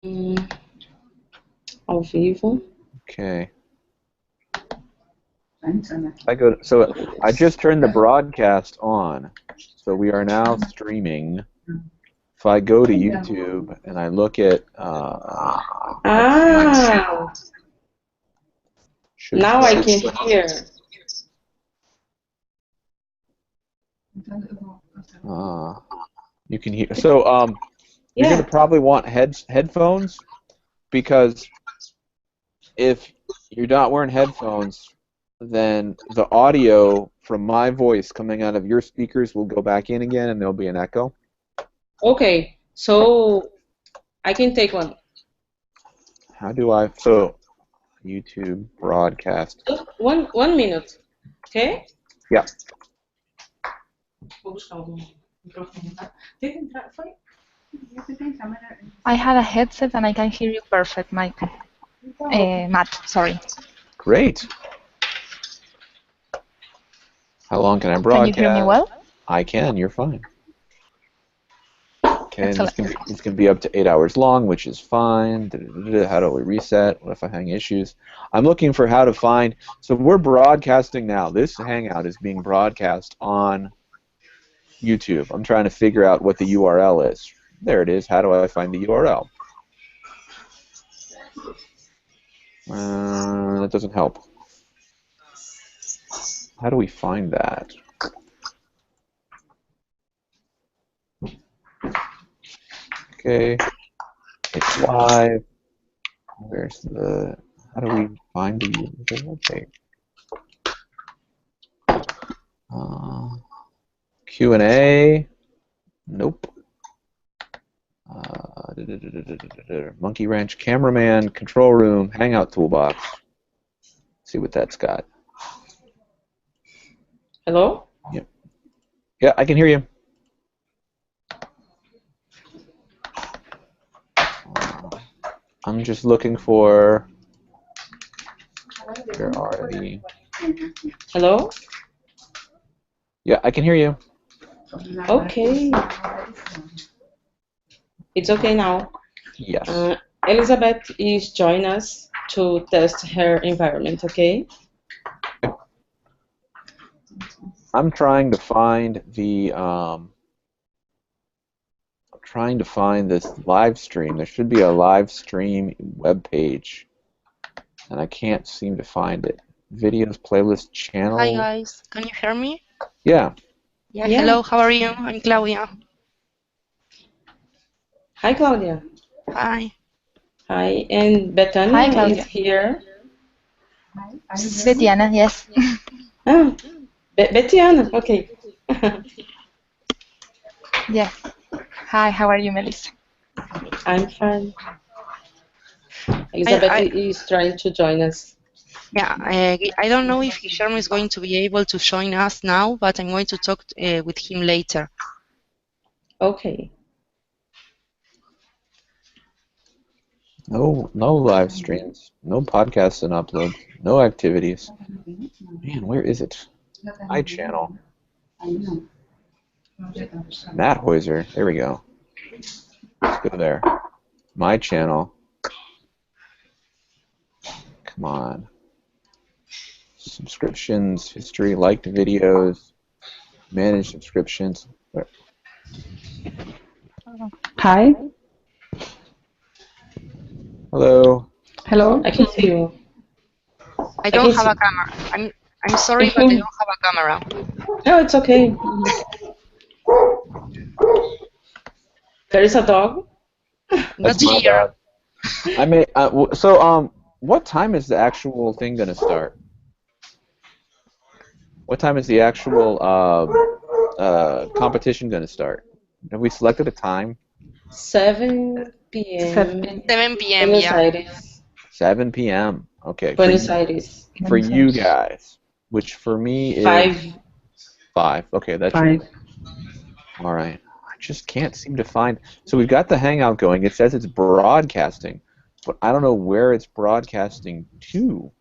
Hum, Ao vivo. Okay. So I just turned the broadcast on. So we are now streaming. If I go to YouTube and I look at Now I can hear. You can hear. So you're going to probably want headphones, because if you're not wearing headphones, then the audio from my voice coming out of your speakers will go back in again, and there'll be an echo. Okay, so I can take one. How do I? So YouTube broadcast. Just one minute, okay? Yeah. I have a headset and I can hear you perfect, Mike. Matt, sorry. Great. How long can I broadcast? Can you hear me well? I can. You're fine. Okay, and this can be up to 8 hours long, which is fine. How do we reset? What if I hang issues? I'm looking for how to find. So we're broadcasting now. This Hangout is being broadcast on YouTube. I'm trying to figure out what the URL is. There it is. How do I find the URL? That doesn't help. How do we find that? Okay, it's live. Where's the? How do we find the web page? Q&A. Nope. Monkey Wrench, cameraman, control room, hangout toolbox. See what that's got. Hello? Yep. Yeah, I can hear you. I'm just looking for. Where are the? Hello? Yeah, I can hear you. Okay. It's okay now. Yes. Elizabeth is joining us to test her environment, okay? I'm trying to find the this live stream. There should be a live stream web page, and I can't seem to find it. Videos, playlist, channel. Hi guys, can you hear me? Yeah. Yeah. Hello, how are you? I'm Claudia. Hi, Claudia. Hi. Hi, and Betania is here. Betiana, yes. Betiana, okay. Yes. Hi, how are you, Melissa? I'm fine. Elizabeth is trying to join us. Yeah, I don't know if Guillermo is going to be able to join us now, but I'm going to talk with him later. Okay. No live streams, no podcasts and uploads, no activities. Man, where is it? My channel. Matt Hoiser. There we go. Let's go there. My channel. Come on. Subscriptions, history, liked videos, manage subscriptions. Where? Hi. Hello. Hello. I can see you. I don't have a camera. I'm sorry, but I don't have a camera. No, it's okay. There is a dog. That's here. I may. What time is the actual thing gonna start? What time is the actual competition gonna start? Have we selected a time? 7 p.m. 7 p.m. Buenos Yeah. Aires. 7 p.m. Okay. Buenos Aires. For you guys, which for me is 5. Okay, that's 5. All right. I just can't seem to find. So we've got the Hangout going. It says it's broadcasting, but I don't know where it's broadcasting to.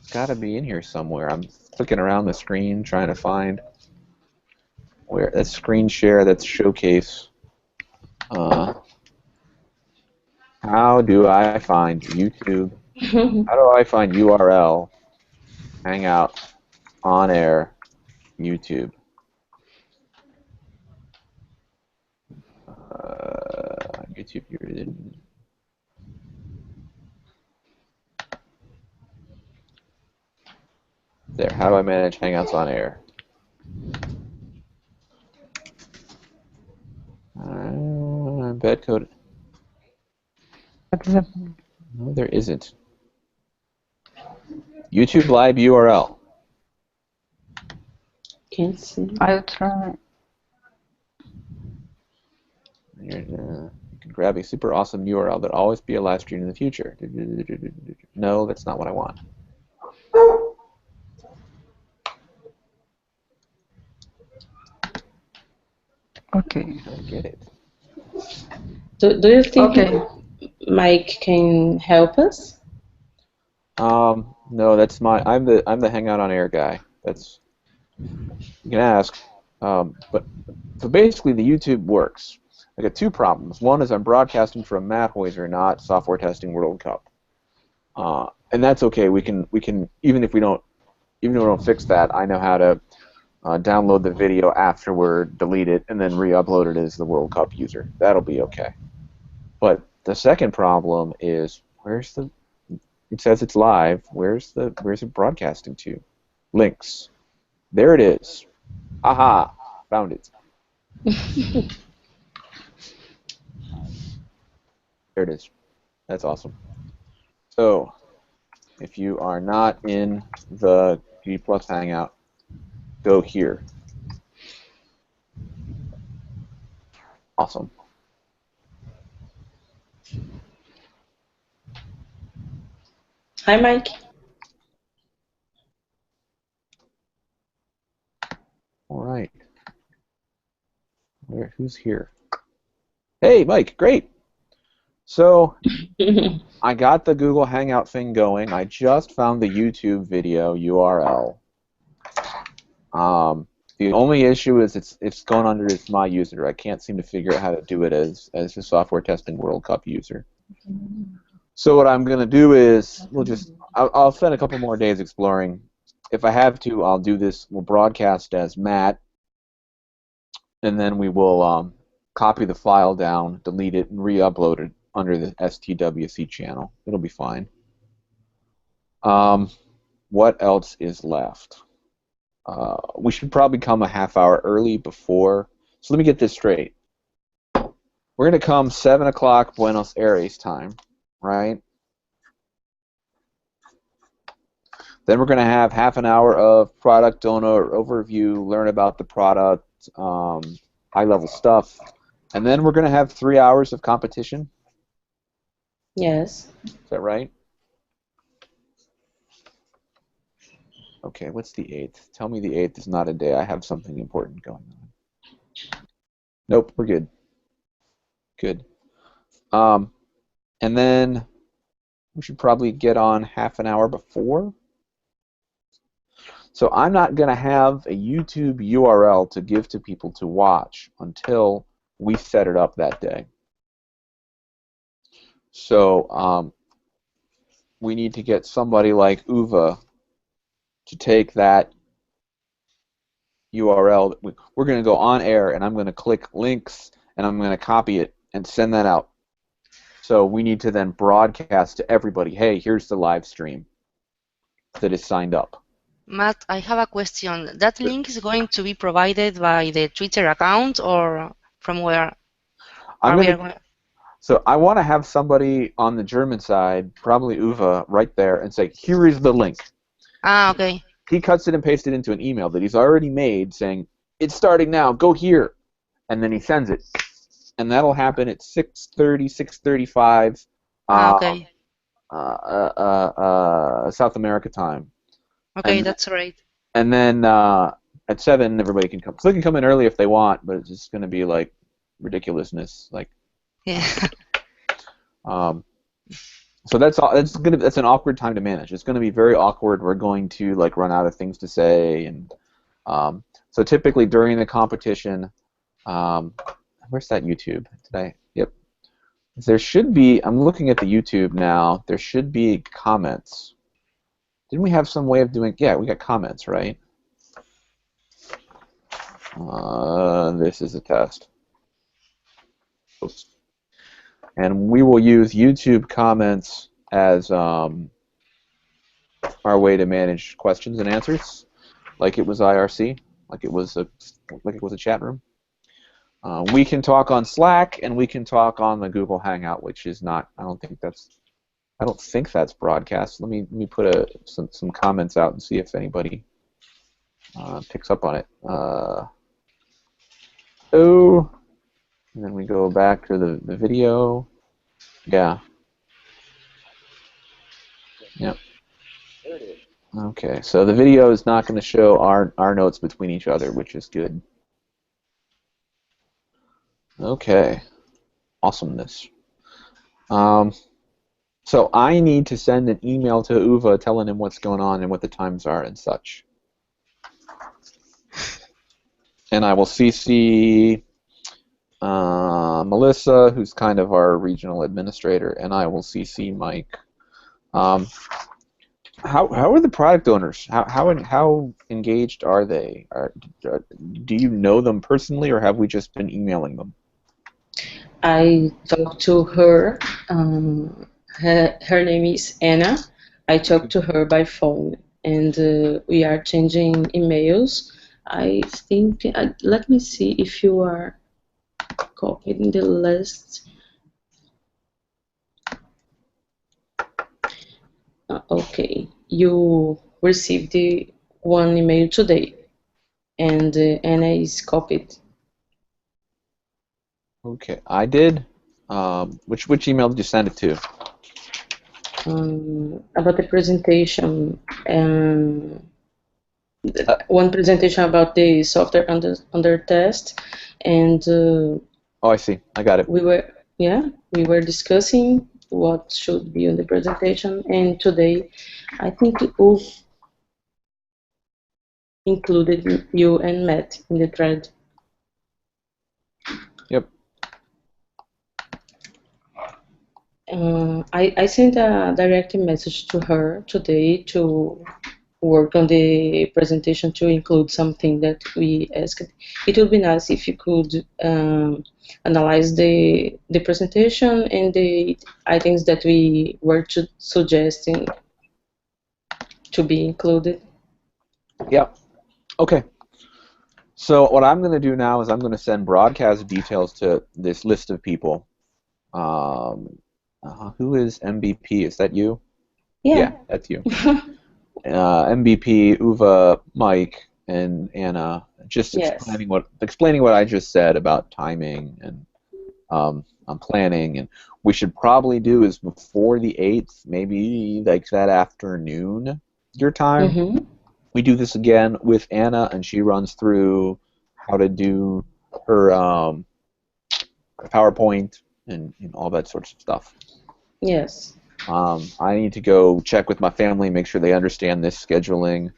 It's got to be in here somewhere. I'm clicking around the screen trying to find where. That's screen share. That's showcase. do I find YouTube? How do I find URL? Hangout on air YouTube. YouTube. There. How do I manage Hangouts on air? Embed code. No, there isn't. YouTube Live URL. Can't see. I'll try. You can grab a super awesome URL that'll always be a live stream in the future. No, that's not what I want. Okay. I get it. Do you think Okay. Mike can help us? No, that's I'm the Hangout on Air guy. That's you can ask. But so basically, the YouTube works. I got two problems. One is I'm broadcasting from Madhoiser, not Software Testing World Cup, and that's okay. We can even if we don't fix that, I know how to download the video afterward, delete it, and then re-upload it as the World Cup user. That'll be okay. But the second problem is where's the? It says it's live. Where's it broadcasting to? Links. There it is. Aha! Found it. There it is. That's awesome. So, if you are not in the G Plus Hangout, go here. Awesome. Hi, Mike. All right. Who's here? Hey, Mike. Great. So, I got the Google Hangout thing going. I just found the YouTube video URL. The only issue is it's going under as my user. I can't seem to figure out how to do it as a Software Testing World Cup user. So what I'm going to do is I'll spend a couple more days exploring. If I have to, I'll do this. We'll broadcast as Matt, and then we will copy the file down, delete it, and re-upload it under the STWC channel. It'll be fine. What else is left? We should probably come a half hour early before. So let me get this straight. We're going to come 7 o'clock Buenos Aires time, right? Then we're going to have half an hour of product owner overview, learn about the product, high-level stuff. And then we're going to have 3 hours of competition. Yes. Is that right? Okay, what's the 8th? Tell me the 8th is not a day. I have something important going on. Nope, we're good. Good. And then we should probably get on half an hour before. So I'm not going to have a YouTube URL to give to people to watch until we set it up that day. So we need to get somebody like Uva to take that URL. We're going to go on air, and I'm going to click links, and I'm going to copy it and send that out. So we need to then broadcast to everybody, hey, here's the live stream that is signed up. Matt, I have a question. That link is going to be provided by the Twitter account or from where? So I want to have somebody on the German side, probably Uwe, right there, and say, here is the link. Ah, okay. He cuts it and pastes it into an email that he's already made saying, it's starting now, go here. And then he sends it. And that'll happen at 6:30, 6:35 Okay. South America time. Okay, And that's right. And then at 7, everybody can come. So they can come in early if they want, but it's just going to be like ridiculousness. Like, Yeah. So that's an awkward time to manage. It's going to be very awkward. We're going to like run out of things to say, and so typically during the competition, where's that YouTube? Yep. there should be, I'm looking at the YouTube now, there should be comments. Didn't we have some way of doing, yeah, we got comments, right? This is a test. Oops. And we will use YouTube comments as our way to manage questions and answers, like it was IRC, like it was a chat room. We can talk on Slack and we can talk on the Google Hangout, which is not. I don't think that's broadcast. Let me put some comments out and see if anybody picks up on it. And then we go back to the video. Yeah. Yep. Okay, so the video is not going to show our notes between each other, which is good. Okay. Awesomeness. So I need to send an email to Uwe telling him what's going on and what the times are and such. And I will CC Melissa, who's kind of our regional administrator, and I will CC Mike. How are the product owners? How engaged are they? Do you know them personally, or have we just been emailing them? I talked to her. Her name is Anna. I talked to her by phone, and we are changing emails. I think, let me see if you are copied in the list. Okay, you received the one email today, and Anna is copied. Okay, I did. Which email did you send it to? About the presentation, one presentation about the software under test, and oh, I see. I got it. we were discussing what should be on the presentation, and today I think Ulf included you and Matt in the thread. Yep. I sent a direct message to her today to work on the presentation to include something that we asked. It would be nice if you could analyze the presentation and the items that we were suggesting to be included. Yep. Okay. So what I'm going to do now is I'm going to send broadcast details to this list of people. Who is MVP? Is that you? Yeah, that's you. MVP, Uwe, Mike, and Anna. Just explaining what I just said about timing and planning. And we should probably do is before the 8th, maybe like that afternoon, your time. Mm-hmm. We do this again with Anna, and she runs through how to do her PowerPoint and all that sorts of stuff. Yes. I need to go check with my family, make sure they understand this scheduling.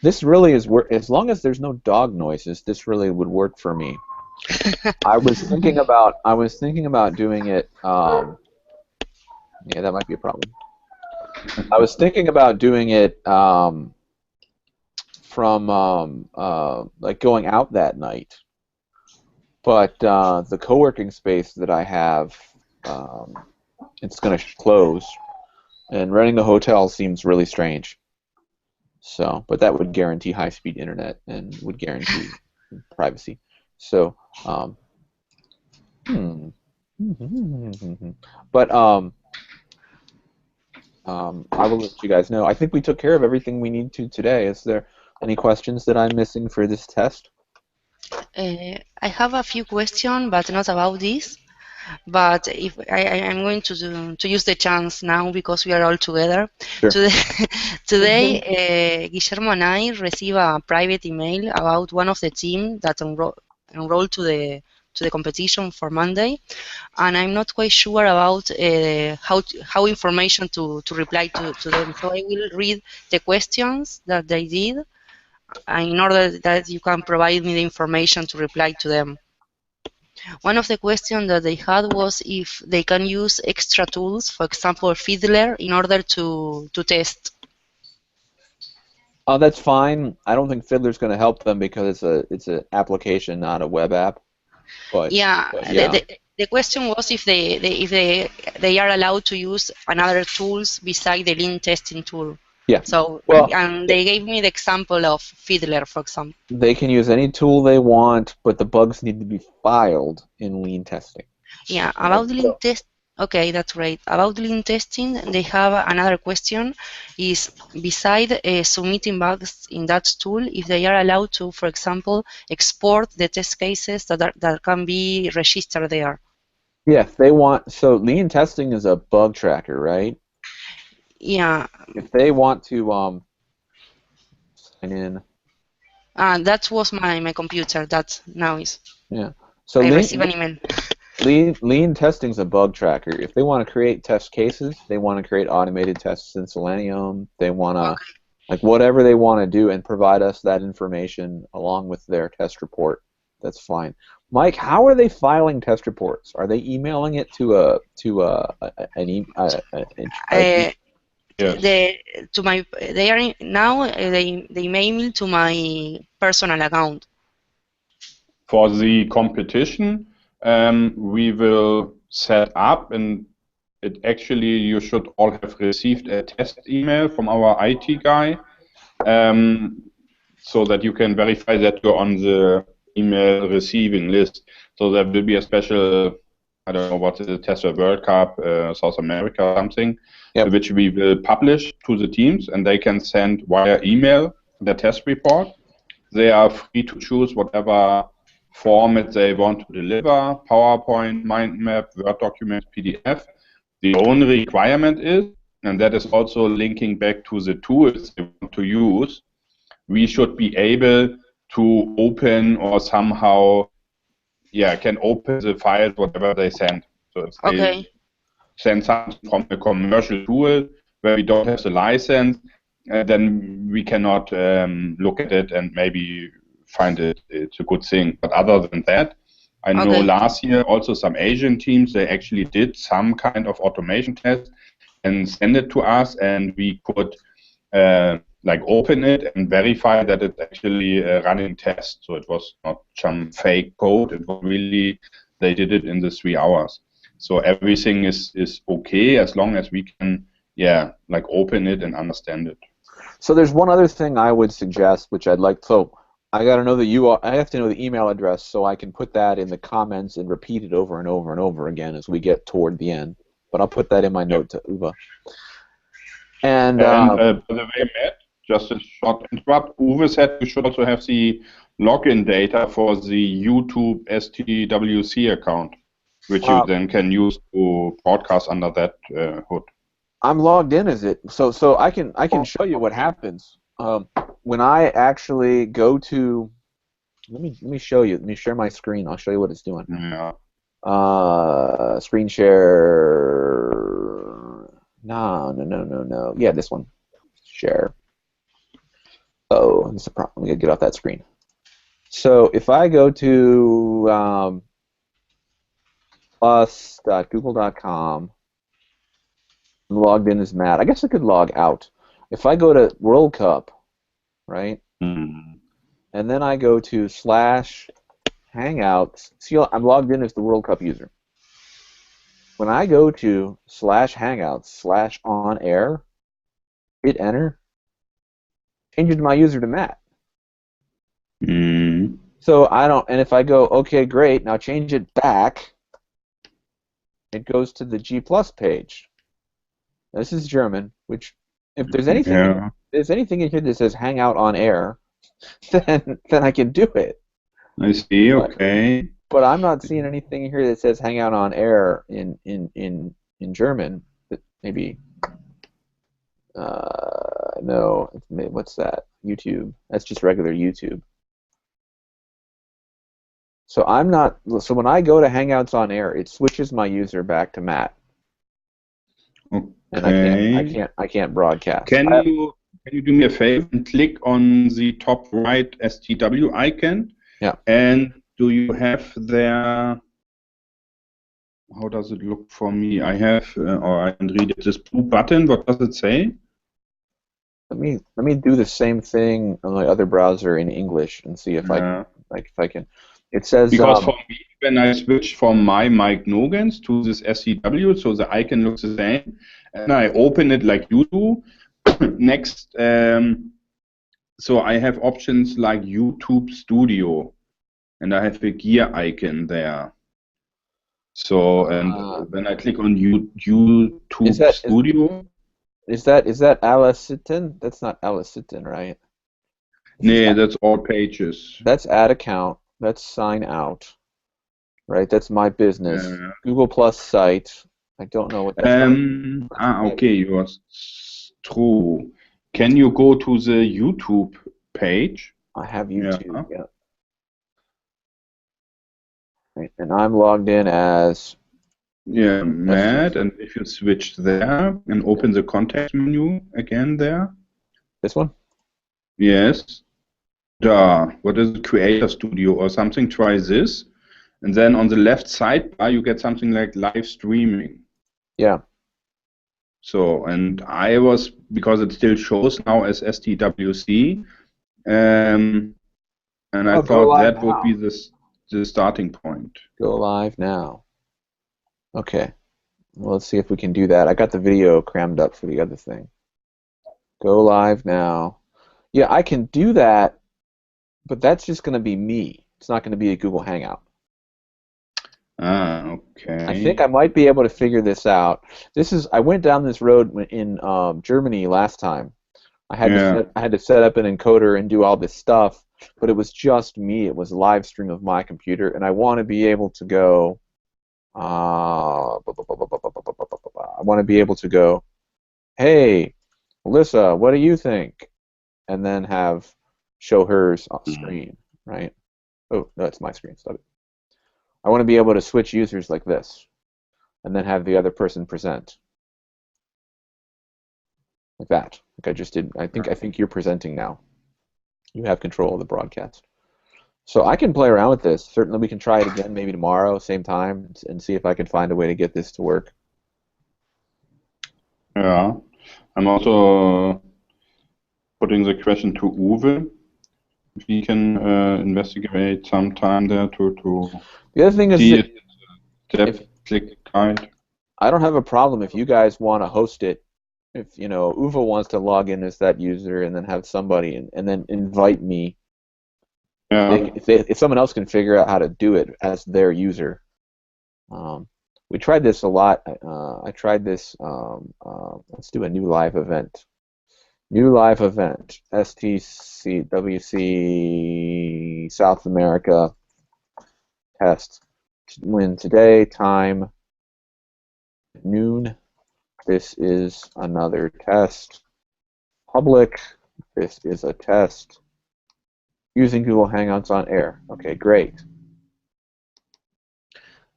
This really is as long as there's no dog noises, this really would work for me. I was thinking about doing it. Yeah, that might be a problem. I was thinking about doing it from like going out that night, but the co-working space that I have, it's going to close, and renting the hotel seems really strange. So, but that would guarantee high-speed internet and would guarantee privacy. So, but I will let you guys know. I think we took care of everything we need to today. Is there any questions that I'm missing for this test? I have a few questions, but not about this. But if I'm going to use the chance now because we are all together. Sure. Today, Guillermo and I receive a private email about one of the team that enrolled to the competition for Monday, and I'm not quite sure about how information to reply to them. So I will read the questions that they did, in order that you can provide me the information to reply to them. One of the questions that they had was if they can use extra tools, for example, Fiddler, in order to test. Oh, that's fine. I don't think Fiddler's going to help them because it's an application, not a web app. But Yeah, yeah. the question was if they are allowed to use another tools beside the lean testing tool. Yeah. So, Well, and they gave me the example of Fiddler, for example. They can use any tool they want, but the bugs need to be filed in lean testing. Yeah, about lean test. Okay, that's great. About lean testing, they have another question: is beside submitting bugs in that tool, if they are allowed to, for example, export the test cases that can be registered there. Yeah, if they want. So lean testing is a bug tracker, right? Yeah. If they want to sign in. That was my computer. That now is. Yeah. So I receive an email. Lean testing is a bug tracker. If they want to create test cases, they want to create automated tests in Selenium. They want to, like, whatever they want to do, and provide us that information along with their test report. That's fine. Mike, how are they filing test reports? Are they emailing it to they are now they mail to my personal account. For the competition, we will set up, and it actually you should all have received a test email from our IT guy, so that you can verify that you're on the email receiving list. So there will be a special, I don't know what is it, Test World Cup, South America or something, which we will publish to the teams, and they can send via email the test report. They are free to choose whatever format they want to deliver: PowerPoint, mind map, Word document, PDF. The only requirement is, and that is also linking back to the tools they want to use, we should be able to open or somehow, can open the files, whatever they send. So if they send something from a commercial tool where we don't have the license, then we cannot look at it and maybe find it's a good thing. But other than that, I know last year also some Asian teams, they actually did some kind of automation test and send it to us, and we could like open it and verify that it's actually a running test. So it was not some fake code. It was really, they did it in the 3 hours. So everything is okay as long as we can, like open it and understand it. So there's one other thing I would suggest, which I'd like. So I got to know the I have to know the email address so I can put that in the comments and repeat it over and over and over again as we get toward the end. But I'll put that in my note to Uwe. And by the way, Matt, just a short interrupt. Uwe said we should also have the login data for the YouTube STWC account, which you then can use to broadcast under that hood. I'm logged in as it, so I can show you what happens when I actually go to. Let me show you. Let me share my screen. I'll show you what it's doing. Yeah. Screen share. No. Yeah, this one. Share. Oh, that's a problem. I'm gonna get off that screen. So if I go to plus.google.com, I'm logged in as Matt. I guess I could log out. If I go to World Cup, right, and then I go to /Hangouts, see, I'm logged in as the World Cup user. When I go to /Hangouts /on-air, hit enter, changes my user to Matt. So I don't, and if I go, okay, great, now change it back, it goes to the G+ page. This is German, which if there's anything in here that says Hangout on air, then I can do it. I see. Okay. But I'm not seeing anything in here that says Hangout on air in German. But maybe no. What's that? YouTube. That's just regular YouTube. So I'm not. So when I go to Hangouts on air, it switches my user back to Matt. Okay. And I can't broadcast. Can you do me a favor and click on the top right STW icon? Yeah. And do you have there how does it look for me? I have, or I can read it. This blue button. What does it say? Let me do the same thing on my other browser in English and see if I Yeah. can. It says Because for me, when I switch from my Mike Nogans to this STW, so the icon looks the same, and I open it like you do. Next, so I have options like YouTube Studio, and I have a gear icon there. So, and when I click on YouTube Studio, is that Alicitin? That's not Alicitin, right? nee, that's all pages. That's add account. That's sign out. Right, that's my business. Google Plus site. I don't know what that's. Okay, yours. True. Can you go to the YouTube page? I have YouTube, yeah. Right, and I'm logged in as. Yeah, Matt, and if you switch there and open the context menu again there. This one? Yes. What is it? Creator Studio or something? Try this. And then on the left sidebar, you get something like live streaming. Yeah. So, and I was, because it still shows now as STWC, and I thought that would be the starting point. Go live now. Okay. Well, let's see if we can do that. I got the video crammed up for the other thing. Go live now. Yeah, I can do that, but that's just going to be me. It's not going to be a Google Hangout. Okay. I think I might be able to figure this out. I went down this road in Germany last time. I had to set up an encoder and do all this stuff, but it was just me. It was a live stream of my computer, and I want to be able to go. I want to be able to go, hey, Melissa, what do you think? And then show hers on screen, right? Oh, no, it's my screen. Stop it. I want to be able to switch users like this, and then have the other person present, like that. Like I just did. I think you're presenting now. You have control of the broadcast. So I can play around with this. Certainly, we can try it again, maybe tomorrow, same time, and see if I can find a way to get this to work. Yeah, I'm also putting the question to Uwe. If he can investigate some time there to the other thing is click guide. I don't have a problem if you guys want to host it. If Uwe wants to log in as that user and then have somebody and then invite me. Yeah. If someone else can figure out how to do it as their user. We tried this a lot. I tried this. Let's do a new live event. New live event. STWC South America test. When today, time, noon. This is another test. Public. This is a test. Using Google Hangouts on air. Okay, great.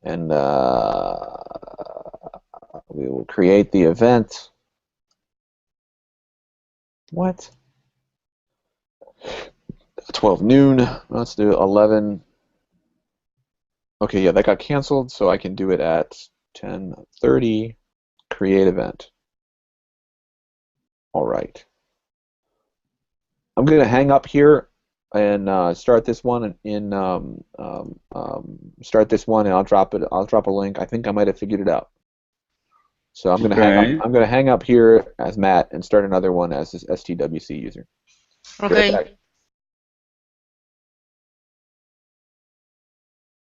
And we will create the event. What? 12 noon. Let's do 11. Okay, yeah, that got canceled, so I can do it at 10:30. Create event. All right. I'm going to hang up here and start this one start this one, and I'll drop a link. I think I might have figured it out. So I'm going to hang up here as Matt and start another one as this STWC user. Okay.